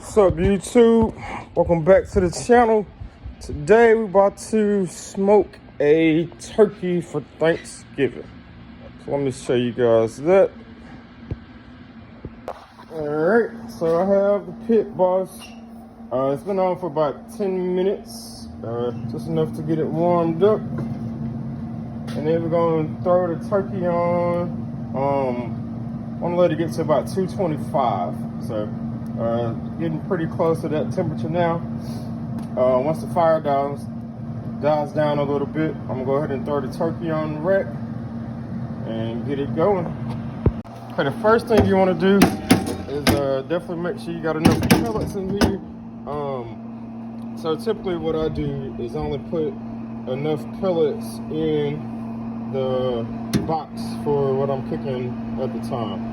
What's up, YouTube? Welcome back to the channel. Today we're about to smoke a turkey for Thanksgiving. So let me show you guys that. Alright, so I have the pit boss. It's been on for about 10 minutes, just enough to get it warmed up. And then we're going to throw the turkey on. I want to let it get to about 225. So getting pretty close to that temperature now. Once the fire dies down a little bit, I'm gonna go ahead and throw the turkey on the rack and get it going. Okay, the first thing you want to do is definitely make sure you got enough pellets in here. So typically what I do is only put enough pellets in the box for what I'm cooking at the time.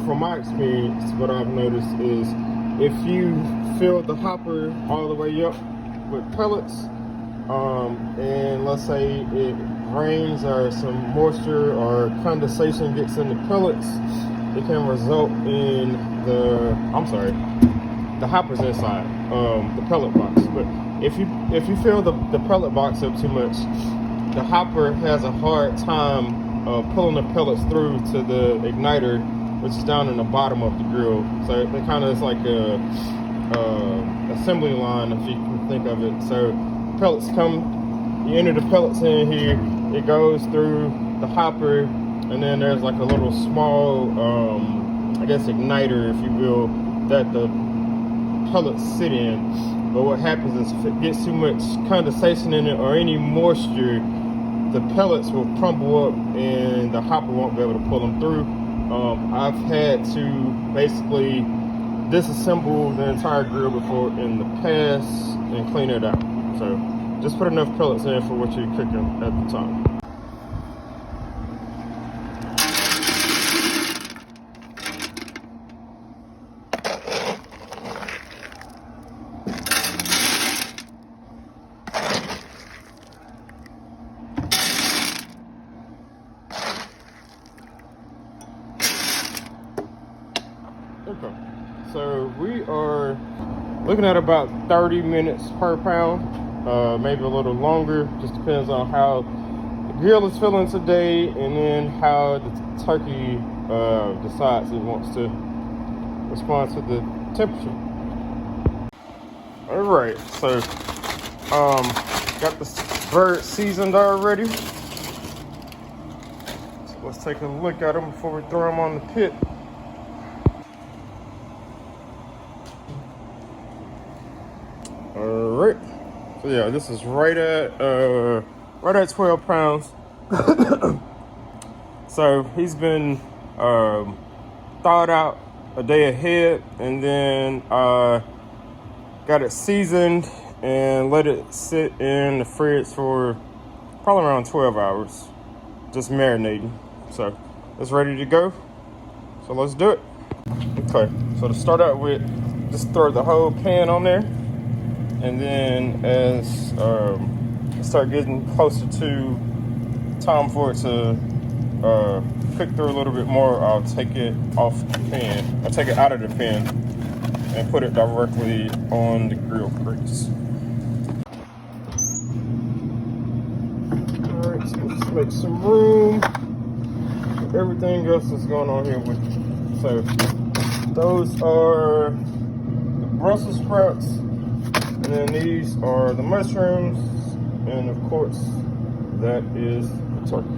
From my experience, what I've noticed is if you fill the hopper all the way up with pellets, and let's say it rains or some moisture or condensation gets in the pellets, it can result in the hopper's inside the pellet box. But if you fill the pellet box up too much, the hopper has a hard time pulling the pellets through to the igniter, which is down in the bottom of the grill. So it kind of is like a assembly line, if you can think of it. So pellets you enter the pellets in here, it goes through the hopper, and then there's like a little small, I guess igniter, if you will, that the pellets sit in. But what happens is if it gets too much condensation in it or any moisture, the pellets will crumble up and the hopper won't be able to pull them through. I've had to basically disassemble the entire grill before in the past and clean it out. So just put enough pellets in for what you're cooking at the time. Okay, so we are looking at about 30 minutes per pound, maybe a little longer, just depends on how the grill is feeling today and then how the turkey decides it wants to respond to the temperature. All right, so got the bird seasoned already. So let's take a look at them before we throw them on the pit. Alright, so yeah, this is right at 12 pounds. So he's been thawed out a day ahead, and then got it seasoned and let it sit in the fridge for probably around 12 hours, just marinating. So it's ready to go, so let's do it. Okay, so to start out with, just throw the whole pan on there. And then as start getting closer to time for it to cook through a little bit more, I'll take it off the pan. I'll take it out of the pan and put it directly on the grill grease. All right, so let's make some room for everything else that's going on here with me. So those are the Brussels sprouts. And then these are the mushrooms, and of course, that is the turkey.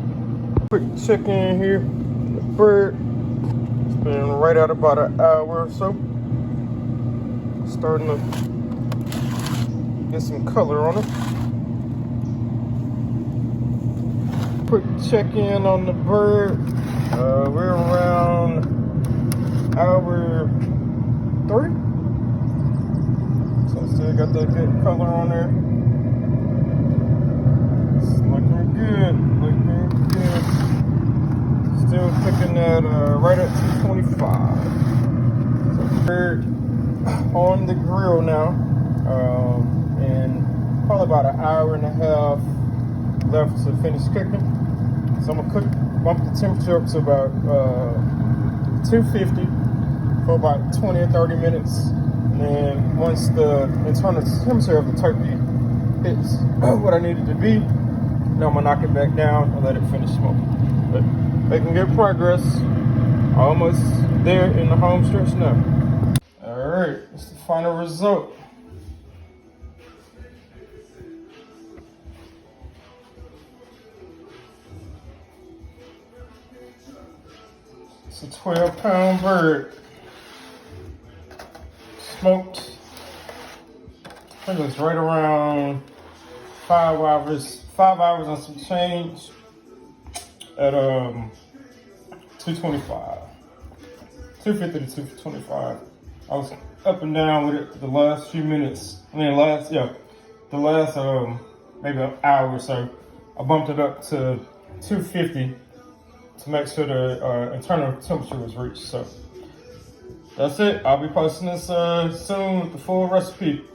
Quick check in here. The bird, it's been right at about an hour or so. Starting to get some color on it. Quick check in on the bird. We're around hour 3. Still got that good color on there. It's looking good, Still cooking at right at 225. So we're on the grill now, and probably about an hour and a half left to finish cooking. So I'm gonna bump the temperature up to about 250 for about 20 or 30 minutes. And then once the internal temperature of the turkey hits what I need it to be, now I'm gonna knock it back down and let it finish smoking. But making good progress. Almost there in the home stretch now. All right, that's the final result. It's a 12-pound bird. Smoked, I think it was right around 5 hours and some change at 225. 250 to 225. I was up and down with it the last few minutes. The last maybe an hour or so. I bumped it up to 250 to make sure the internal temperature was reached. So that's it. I'll be posting this soon with the full recipe.